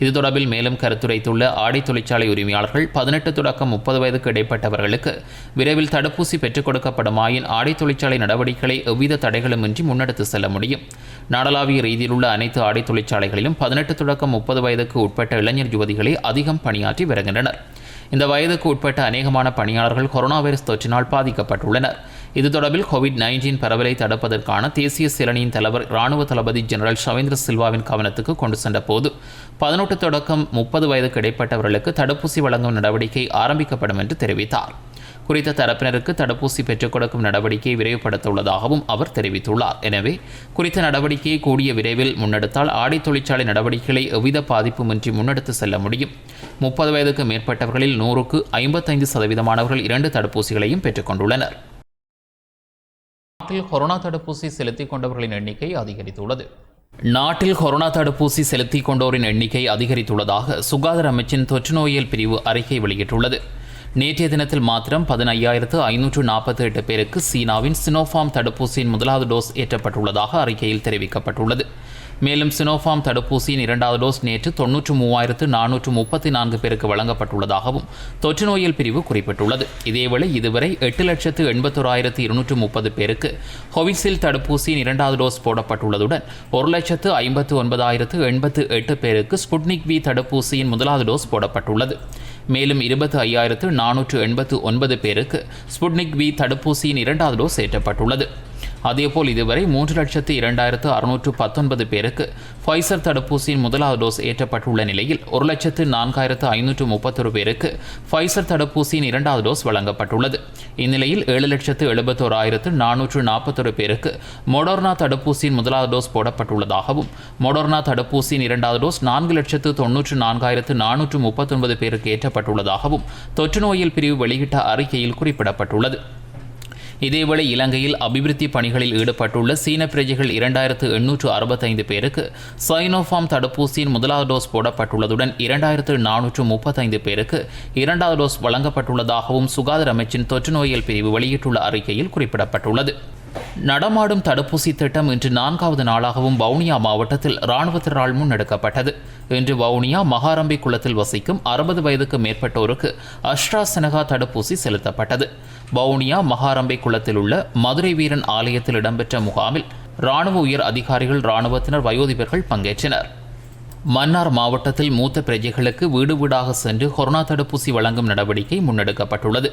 இது தொடர்பில் மேலும் கருத்துரைத்துள்ள ஆடை தொழிற்சாலை உரிமையாளர்கள் 18 தொடக்கம் 30 வயதுக்கு இடைப்பட்டவர்களுக்கு விரைவில் தடுப்பூசி பெற்றுக் கொடுக்கப்படுமாயின் ஆடை தொழிற்சாலை நடவடிக்கைகளை எவ்வித தடைகளுமின்றி முன்னெடுத்து செல்ல முடியும். நாடளாவிய ரீதியில் உள்ள அனைத்து ஆடை தொழிற்சாலைகளிலும் 18 தொடக்கம் 30 வயதுக்கு உட்பட்ட இளைஞர் யுவதிகளே அதிகம் பணியாற்றி வருகின்றனர். இந்த வயதுக்கு உட்பட்ட அநேகமான பணியாளர்கள் கொரோனா வைரஸ் தொற்றினால் பாதிக்கப்பட்டுள்ளனர். இது தொடர்பில் கோவிட்-19 பரவலை தடுப்பதற்கான தேசிய சேலனியின் தலைவர் இராணுவ தளபதி ஜெனரல் ஷவேந்திர சில்வாவின் கவனத்துக்கு கொண்டு சென்ற போது 18 தொடக்கம் 30 வயதுக்கு இடைப்பட்டவர்களுக்கு தடுப்பூசி வழங்கும் நடவடிக்கை ஆரம்பிக்கப்படும் என்று தெரிவித்தார். குறித்த தரப்பினருக்கு தடுப்பூசி பெற்றுக் கொடுக்கும் நடவடிக்கையை விரைவுபடுத்த உள்ளதாகவும் அவர் தெரிவித்துள்ளார். எனவே குறித்த நடவடிக்கையை கூடிய விரைவில் முன்னெடுத்தால் ஆடை தொழிற்சாலை நடவடிக்கைகளை எவ்வித பாதிப்புமின்றி முன்னெடுத்து செல்ல முடியும். 30 வயதுக்கு மேற்பட்டவர்களில் 100க்கு 55% 2 தடுப்பூசிகளையும் பெற்றுக் கொண்டுள்ளனர். நாட்டில் கொரோனா தடுப்பூசி செலுத்திக் கொண்டவர்களின் எண்ணிக்கை அதிகரித்துள்ளது. நாட்டில் கொரோனா தடுப்பூசி செலுத்திக் கொண்டோரின் எண்ணிக்கை அதிகரித்துள்ளதாக சுகாதார அமைச்சின் தொற்று நோயியல் பிரிவு அறிக்கை வெளியிட்டுள்ளது. நேற்றைய தினத்தில் மாத்திரம் 15,548 பேருக்கு சீனாவின் சினோஃபார்ம் தடுப்பூசியின் முதலாவது டோஸ் ஏற்றப்பட்டுள்ளதாக அறிக்கையில் தெரிவிக்கப்பட்டுள்ளது. மேலும் சினோஃபார்ம் தடுப்பூசியின் 2வது டோஸ் நேற்று 93,434 பேருக்கு வழங்கப்பட்டுள்ளதாகவும் தொற்று நோயியல் பிரிவு குறிப்பிட்டுள்ளது. இதேவேளை இதுவரை 8,81,230 பேருக்கு கோவிஷீல்டு தடுப்பூசியின் 2வது டோஸ் போடப்பட்டுள்ளதுடன் 1,59,088 பேருக்கு ஸ்புட்னிக் வி தடுப்பூசியின் முதலாவது டோஸ் போடப்பட்டுள்ளது. மேலும் 25,489 பேருக்கு ஸ்புட்னிக் வி தடுப்பூசியின் 2வது டோஸ் ஏற்றப்பட்டுள்ளது. அதேபோல் இதுவரை 3,02,619 பேருக்கு ஃபைசர் தடுப்பூசியின் முதலாவது டோஸ் ஏற்றப்பட்டுள்ள நிலையில் 1,04,531 பேருக்கு ஃபைசர் தடுப்பூசியின் 2வது டோஸ் வழங்கப்பட்டுள்ளது. இந்நிலையில் 7,71,441 பேருக்கு மொடர்னா தடுப்பூசியின் முதலாவது டோஸ் போடப்பட்டுள்ளதாகவும் மொடர்னா தடுப்பூசியின் 2வது டோஸ் 4,94,439 பேருக்கு ஏற்றப்பட்டுள்ளதாகவும் தொற்று நோயியல் பிரிவு வெளியிட்ட அறிக்கையில் குறிப்பிடப்பட்டுள்ளது. இதேவேளை இலங்கையில் அபிவிருத்தி பணிகளில் ஈடுபட்டுள்ள சீன பிரஜைகள் 2,865 பேருக்கு சைனோஃபார்ம் தடுப்பூசியின் முதலாவது டோஸ் போடப்பட்டுள்ளதுடன் 2,435 பேருக்கு 2வது டோஸ் வழங்கப்பட்டுள்ளதாகவும் சுகாதார அமைச்சின் தொற்று நோயியல் பிரிவு வெளியிட்டுள்ள அறிக்கையில் குறிப்பிடப்பட்டுள்ளது. நடமாடும் தடுப்பூசி திட்டம் இன்று 4வது நாளாகவும் வவுனியா மாவட்டத்தில் இராணுவத்தினரால் முன்னெடுக்கப்பட்டது. இன்று வவுனியா மகாரம்பி குளத்தில் வசிக்கும் 60 வயதுக்கு மேற்பட்டோருக்கு அஸ்ட்ராசெனகா தடுப்பூசி செலுத்தப்பட்டது. வவுனியா மகாரம்பை குளத்தில் உள்ள மதுரை வீரன் ஆலயத்தில் இடம்பெற்ற முகாமில் இராணுவ உயர் அதிகாரிகள், இராணுவத்தினர், வயோதிபர்கள் பங்கேற்றனர். மன்னார் மாவட்டத்தில் மூத்த பிரஜைகளுக்கு வீடு வீடாக சென்று கொரோனா தடுப்பூசி வழங்கும் நடவடிக்கை முன்னெடுக்கப்பட்டுள்ளது.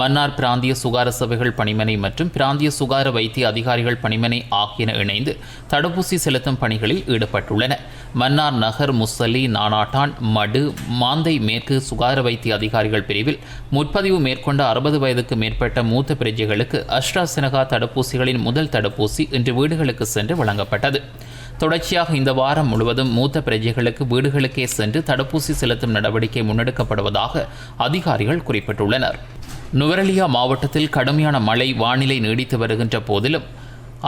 மன்னார் பிராந்திய சுகார சபைகள் பணிமனை மற்றும் பிராந்திய சுகார வைத்திய அதிகாரிகள் பணிமனை ஆகியன இணைந்து தடுப்பூசி செலுத்தும் பணிகளில் ஈடுபட்டுள்ளன. மன்னார் நகர், முசலி, நானாட்டான், மடு, மாந்தை மேற்கு சுகார வைத்திய அதிகாரிகள் பிரிவில் முற்பதிவு மேற்கொண்ட 60 வயதுக்கு மேற்பட்ட மூத்த பிரஜைகளுக்கு அஸ்ட்ராசெனகா தடுப்பூசிகளின் முதல் தடுப்பூசி இன்று வீடுகளுக்கு சென்று வழங்கப்பட்டது. தொடர்ச்சியாக இந்த வாரம் முழுவதும் மூத்த பிரஜைகளுக்கு வீடுகளுக்கே சென்று தடுப்பூசி செலுத்தும் நடவடிக்கை முன்னெடுக்கப்படுவதாக அதிகாரிகள் குறிப்பிட்டுள்ளனர். நுவரெலியா மாவட்டத்தில் கடுமையான மழை வானிலை நீடித்து வருகின்ற போதிலும்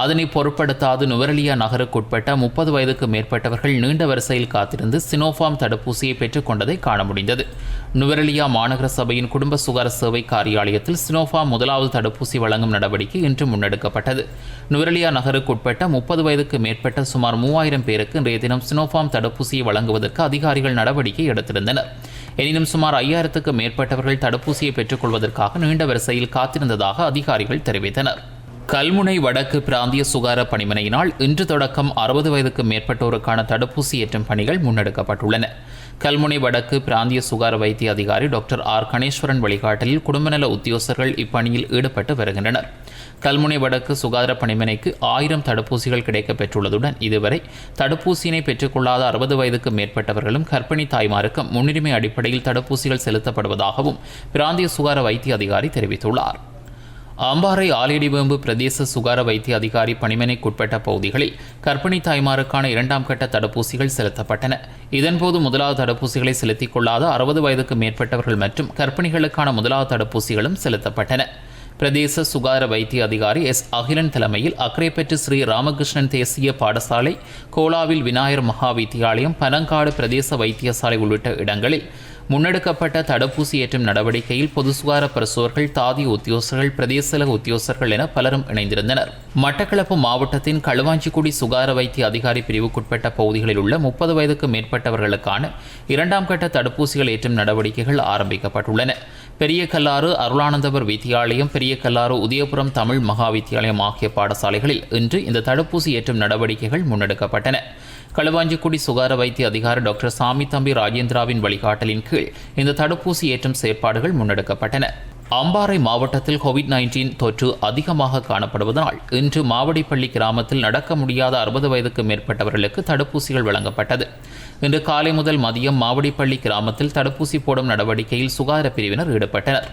அதனை பொருட்படுத்தாது நுவரெலியா நகருக்குட்பட்ட 30 வயதுக்கு மேற்பட்டவர்கள் நீண்ட வரிசையில் காத்திருந்து சினோஃபார்ம் தடுப்பூசியை பெற்றுக் கொண்டதை காண முடிந்தது. நுவரெலியா மாநகர சபையின் குடும்ப சுகார சேவை காரியாலயத்தில் சினோஃபார்ம் முதலாவது தடுப்பூசி வழங்கும் நடவடிக்கை இன்று முன்னெடுக்கப்பட்டது. நுவரெலியா நகருக்குட்பட்ட 30 வயதுக்கு மேற்பட்ட சுமார் 3000 பேருக்கு இன்றைய தினம் சினோஃபார்ம் தடுப்பூசியை வழங்குவதற்கு அதிகாரிகள் நடவடிக்கை எடுத்திருந்தனர். எனினும் சுமார் 5000க்கு மேற்பட்டவர்கள் தடுப்பூசியை பெற்றுக் கொள்வதற்காக நீண்ட வரிசையில் காத்திருந்ததாக அதிகாரிகள் தெரிவித்தனர். கல்முனை வடக்கு பிராந்திய சுகார பணிமனையினால் இன்று தொடக்கம் 60 வயதுக்கு மேற்பட்டோருக்கான தடுப்பூசி ஏற்றும் பணிகள் முன்னெடுக்கப்பட்டுள்ளன. கல்முனை வடக்கு பிராந்திய சுகார வைத்திய அதிகாரி டாக்டர் ஆர் கணேஸ்வரன் வழிகாட்டலில் குடும்பநல உத்தியோகஸ்தர்கள் இப்பணியில் ஈடுபட்டு வருகின்றனர். கல்முனை வடக்கு சுகாதார பணிமனைக்கு 1000 தடுப்பூசிகள் கிடைக்கப் பெற்றுள்ளதுடன் இதுவரை தடுப்பூசியினை பெற்றுக்கொள்ளாத 60 வயதுக்கு மேற்பட்டவர்களும் கர்ப்பிணி தாய்மாருக்கும் முன்னுரிமை அடிப்படையில் தடுப்பூசிகள் செலுத்தப்படுவதாகவும் பிராந்திய சுகார வைத்திய அதிகாரி தெரிவித்துள்ளார். அம்பாறை ஆலேடிவேம்பு பிரதேச சுகார வைத்திய அதிகாரி பணிமனைக்குட்பட்ட பகுதிகளில் கர்ப்பிணி தாய்மாருக்கான 2ஆம் கட்ட தடுப்பூசிகள் செலுத்தப்பட்டன. இதன்போது முதலாவது தடுப்பூசிகளை செலுத்திக் கொள்ளாத 60 வயதுக்கு மேற்பட்டவர்கள் மற்றும் கர்ப்பிணிகளுக்கான முதலாவது தடுப்பூசிகளும் செலுத்தப்பட்டன. பிரதேச சுகாதார வைத்திய அதிகாரி எஸ். அகிலன் தலைமையில் அக்கரைப்பற்று ஸ்ரீ ராமகிருஷ்ணன் தேசிய பாடசாலை, கோலாவில் விநாயகர் மகா வித்தியாலயம், பனங்காடு பிரதேச வைத்தியசாலை உள்ளிட்ட இடங்களில் முன்னெடுக்கப்பட்ட தடுப்பூசி ஏற்றும் நடவடிக்கையில் பொது சுகாதார பிரசோர்கள், தாதி உத்தியோகர்கள், பிரதேசலக உத்தியோகர்கள் என பலரும் இணைந்திருந்தனர். மட்டக்களப்பு மாவட்டத்தின் களுவாஞ்சிக்குடி சுகாதார வைத்திய அதிகாரி பிரிவுக்குட்பட்ட பகுதிகளில் உள்ள 30 வயதுக்கு மேற்பட்டவர்களுக்கான 2ஆம் கட்ட தடுப்பூசிகள் ஏற்றும் நடவடிக்கைகள் ஆரம்பிக்கப்பட்டுள்ளன. பெரிய கல்லாறு அருளானந்தவர் வித்தியாலயம், பெரிய கல்லாறு உதயபுரம் தமிழ் மகா வித்தியாலயம் ஆகிய பாடசாலைகளில் இன்று இந்த தடுப்பூசி ஏற்றும் நடவடிக்கைகள் முன்னெடுக்கப்பட்டன. களுவாஞ்சிக்குடி சுகாதார வைத்திய அதிகாரி டாக்டர் சாமி தம்பி ராஜேந்திராவின் வழிகாட்டலின் கீழ் இந்த தடுப்பூசி ஏற்றும் செயற்பாடுகள் முன்னெடுக்கப்பட்டன. அம்பாறை மாவட்டத்தில் கோவிட்-19 தொற்று அதிகமாக காணப்படுவதனால் இன்று மாவடிப்பள்ளி கிராமத்தில் நடக்க முடியாத 60 வயதுக்கு மேற்பட்டவர்களுக்கு தடுப்பூசிகள் வழங்கப்பட்டது. இன்று காலை முதல் மதியம் மாவடிப்பள்ளி கிராமத்தில் தடுப்பூசி போடும் நடவடிக்கையில் சுகாதார பிரிவினர் ஈடுபட்டனர்.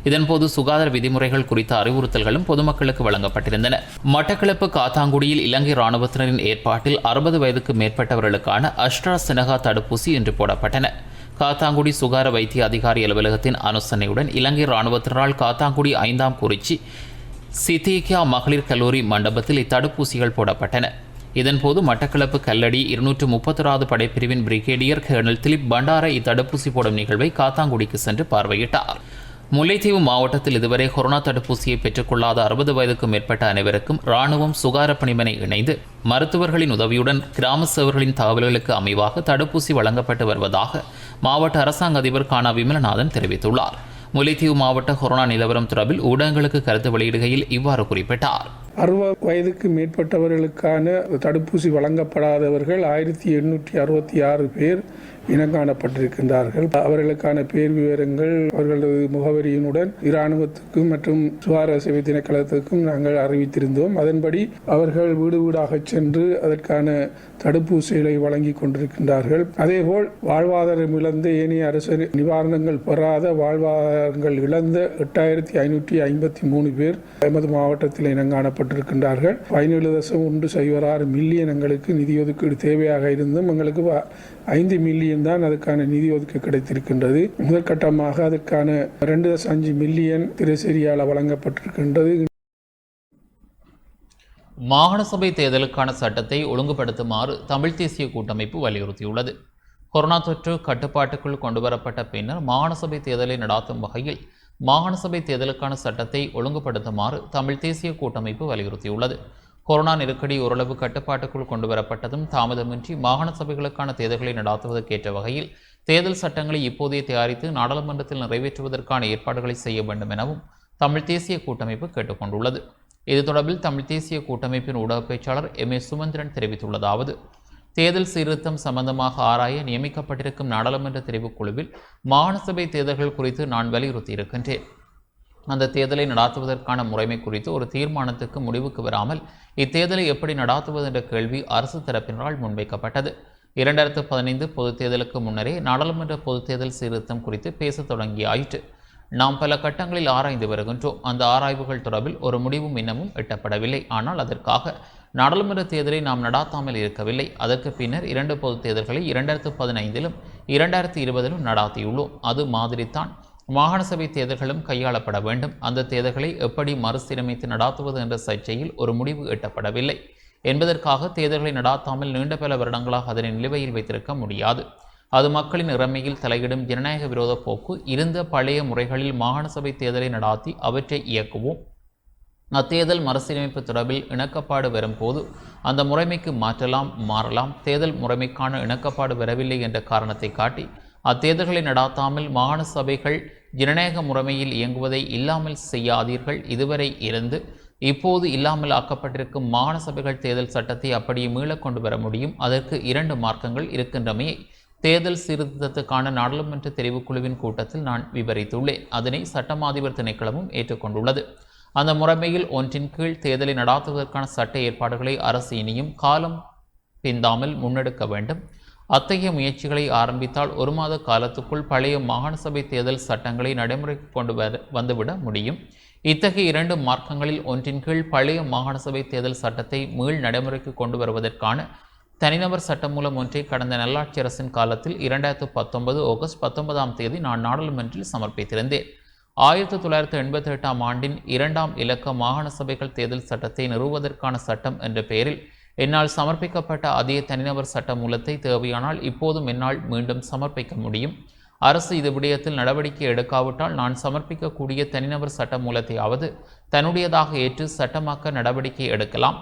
இதன்போது சுகாதார விதிமுறைகள் குறித்த அறிவுறுத்தல்களும் பொதுமக்களுக்கு வழங்கப்பட்டிருந்தன. மட்டக்களப்பு காத்தாங்குடியில் இலங்கை இராணுவத்தினரின் ஏற்பாட்டில் 60 வயதுக்கு மேற்பட்டவர்களுக்கான அஸ்ட்ராசெனகா தடுப்பூசி இன்று போடப்பட்டன. காத்தாங்குடி சுகாதார வைத்திய அதிகாரி அலுவலகத்தின் அனுசரணையுடன் இலங்கை இராணுவத்தினரால் காத்தாங்குடி 5ஆம் குறிச்சி சித்திகா மகளிர் கல்லூரி மண்டபத்தில் இத்தடுப்பூசிகள் போடப்பட்டன. இதன்போது மட்டக்களப்பு கல்லடி 231வது படைப்பிரிவின் பிரிகேடியர் கர்னல் திலீப் பண்டார இத்தடுப்பூசி போடும் நிகழ்வை காத்தாங்குடிக்கு சென்று பார்வையிட்டார். முல்லைத்தீவு மாவட்டத்தில் இதுவரை கொரோனா தடுப்பூசியை பெற்றுக்கொள்ளாத 60 வயதுக்கும் மேற்பட்ட அனைவருக்கும் இராணுவம் சுகாதார பணிமனை இணைந்து மருத்துவர்களின் உதவியுடன் கிராம சேவர்களின் தகவல்களுக்கு அமைவாக தடுப்பூசி வழங்கப்பட்டு வருவதாக மாவட்ட அரசாங்க அதிபர் கானா விமலநாதன் தெரிவித்துள்ளார். முல்லைத்தீவு மாவட்ட கொரோனா நிலவரம் தொடர்பில் ஊடகங்களுக்கு கருத்து வெளியிடுகையில் இவ்வாறு குறிப்பிட்டார். 60 வயதுக்கு மேற்பட்டவர்களுக்கான தடுப்பூசி வழங்கப்படாதவர்கள் 1866 பேர் இனங்காணப்பட்டிருக்கின்றார்கள். அவர்களுக்கான பேர் விவரங்கள் அவர்களது முகவரியினுடன் இராணுவத்துக்கும் மற்றும் சுகாதார சேவை திணைக்களத்துக்கும் நாங்கள் அறிவித்திருந்தோம். அதன்படி அவர்கள் வீடு வீடாக சென்று அதற்கான தடுப்பூசிகளை வழங்கி கொண்டிருக்கின்றார்கள். அதேபோல் வாழ்வாதாரம் இழந்த ஏனைய அரசு நிவாரணங்கள் பெறாத வாழ்வாதாரங்கள் இழந்த 8553 பேர் எமது மாவட்டத்தில் இனங்காணப்பட்டிருக்கின்றார்கள். 17.106 மில்லியன் எங்களுக்கு நிதி ஒதுக்கீடு தேவையாக இருந்தும் எங்களுக்கு 5 மில்லியன் தான் அதற்கான நிதி ஒதுக்கீடு கிடைத்திருக்கின்றது. முதற்கட்டமாக அதற்கான 2.5 மில்லியன் திரைசேரியால் வழங்கப்பட்டிருக்கின்றது. மாகாண சபை தேர்தலுக்கான சட்டத்தை ஒழுங்குபடுத்துமாறு தமிழ் தேசிய கூட்டமைப்பு வலியுறுத்தியுள்ளது. கொரோனா தொற்று கட்டுப்பாட்டுக்குள் கொண்டுவரப்பட்ட பின்னர் மாகாண சபை தேர்தலை நடாத்தும் வகையில் மாகாண சபை தேர்தலுக்கான சட்டத்தை ஒழுங்குபடுத்துமாறு தமிழ் தேசிய கூட்டமைப்பு வலியுறுத்தியுள்ளது. கொரோனா நெருக்கடி ஓரளவு கட்டுப்பாட்டுக்குள் கொண்டுவரப்பட்டதும் தாமதமின்றி மாகாண சபைகளுக்கான தேர்தல்களை நடாத்துவதற்கேற்ற வகையில் தேர்தல் சட்டங்களை இப்போதே தயாரித்து நாடாளுமன்றத்தில் நிறைவேற்றுவதற்கான ஏற்பாடுகளை செய்ய வேண்டும் எனவும் தமிழ் தேசிய கூட்டமைப்பு கேட்டுக்கொண்டுள்ளது. இது தொடர்பில் தமிழ் தேசிய கூட்டமைப்பின் ஊடக பேச்சாளர் எம்.ஏ. சுமந்திரன் தெரிவித்துள்ளதாவது: தேர்தல் சீர்திருத்தம் சம்பந்தமாக ஆராய நியமிக்கப்பட்டிருக்கும் நாடாளுமன்ற தெரிவுக்குழுவில் மாகாண சபை தேர்தல்கள் குறித்து நான் வலியுறுத்தியிருக்கின்றேன். அந்த தேர்தலை நடாத்துவதற்கான முறைமை குறித்து ஒரு தீர்மானத்துக்கு முடிவுக்கு வராமல் இத்தேர்தலை எப்படி நடாத்துவது என்ற கேள்வி அரசு தரப்பினரால் முன்வைக்கப்பட்டது. 2015 பொதுத் தேர்தலுக்கு முன்னரே நாடாளுமன்ற பொதுத் தேர்தல் சீர்திருத்தம் குறித்து பேசத் தொடங்கியாயிற்று. நாம் பல கட்டங்களில் ஆராய்ந்து வருகின்றோம். அந்த ஆராய்வுகள் தொடர்பில் ஒரு முடிவும் இன்னமும் எட்டப்படவில்லை. ஆனால் அதற்காக நாடாளுமன்ற தேர்தலை நாம் நடாத்தாமல் இருக்கவில்லை. அதற்கு பின்னர் 2 பொதுத் தேர்தல்களை 2015 2020 நடாத்தியுள்ளோம். அது மாதிரித்தான் மாகாண சபை தேர்தல்களும் கையாளப்பட வேண்டும். அந்த தேர்தல்களை எப்படி மறுசீரமைத்து நடாத்துவது என்ற சர்ச்சையில் ஒரு முடிவு எட்டப்படவில்லை என்பதற்காக தேர்தல்களை நடாத்தாமல் நீண்ட பல வருடங்களாக அதனை நிலுவையில் வைத்திருக்க முடியாது. அது மக்களின் இறமையில் தலையிடும் ஜனநாயக விரோத போக்கு. இருந்த பழைய முறைகளில் மாகாண சபை தேர்தலை நடாத்தி அவற்றை இயக்குவோம். அத்தேர்தல் மறுசீரமைப்பு தொடர்பில் இணக்கப்பாடு வரும்போது அந்த முறைமைக்கு மாறலாம். தேர்தல் முறைமைக்கான இணக்கப்பாடு வரவில்லை என்ற காரணத்தை காட்டி அத்தேர்தல்களை நடாத்தாமல் மாகாண சபைகள் ஜனநாயக முறைமையில் இயங்குவதை இல்லாமல் செய்யாதீர்கள். இதுவரை இருந்து இப்போது இல்லாமல் ஆக்கப்பட்டிருக்கும் மாகாண சபைகள் தேர்தல் சட்டத்தை அப்படியே மீள கொண்டு வர முடியும். அதற்கு 2 மார்க்கங்கள் இருக்கின்றமையை தேர்தல் சீர்திருத்தத்துக்கான நாடாளுமன்ற தெரிவுக்குழுவின் கூட்டத்தில் நான் விவரித்துள்ளேன். அதனை சட்டமாதிபர் திணைக்களமும் ஏற்றுக்கொண்டுள்ளது. அந்த முறைமையில் ஒன்றின் கீழ் தேர்தலை நடாத்துவதற்கான சட்ட ஏற்பாடுகளை அரசு இனியும் காலம் பிந்தாமல் முன்னெடுக்க வேண்டும். அத்தகைய முயற்சிகளை ஆரம்பித்தால் 1 மாத காலத்துக்குள் பழைய மாகாண சபை தேர்தல் சட்டங்களை நடைமுறைக்கு கொண்டு வந்துவிட முடியும். இத்தகைய 2 மார்க்கங்களில் ஒன்றின் கீழ் பழைய மாகாண சபை தேர்தல் சட்டத்தை மீள் நடைமுறைக்கு கொண்டு வருவதற்கான தனிநபர் சட்டமூலம் ஒன்றை கடந்த நல்லாட்சி அரசின் காலத்தில் 2019 ஆகஸ்ட் 19 நான் நாடாளுமன்றில் சமர்ப்பித்திருந்தேன். 1988 ஆண்டின் 2ஆம் இலக்க மாகாண சபைகள் தேர்தல் சட்டத்தை நிறுவுவதற்கான சட்டம் என்ற பெயரில் என்னால் சமர்ப்பிக்கப்பட்ட அதே தனிநபர் சட்ட மூலத்தை தேவையானால் இப்போதும் என்னால் மீண்டும் சமர்ப்பிக்க முடியும். அரசு இது விடயத்தில் நடவடிக்கை எடுக்காவிட்டால் நான் சமர்ப்பிக்கக்கூடிய தனிநபர் சட்டமூலத்தையாவது தன்னுடையதாக ஏற்று சட்டமாக்க நடவடிக்கை எடுக்கலாம்.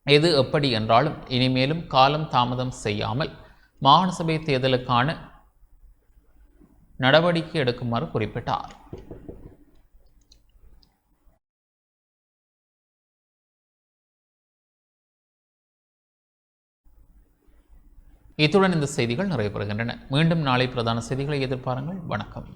எது எப்படி என்றாலும் இனிமேலும் காலம் தாமதம் செய்யாமல் மாகாண சபை தேர்தலுக்கான நடவடிக்கை எடுக்குமாறு குறிப்பிட்டார். இத்துடன் இந்த செய்திகள் நிறைவு பெறுகின்றன. மீண்டும் நாளை பிரதான செய்திகளை எதிர்பாருங்கள். வணக்கம்.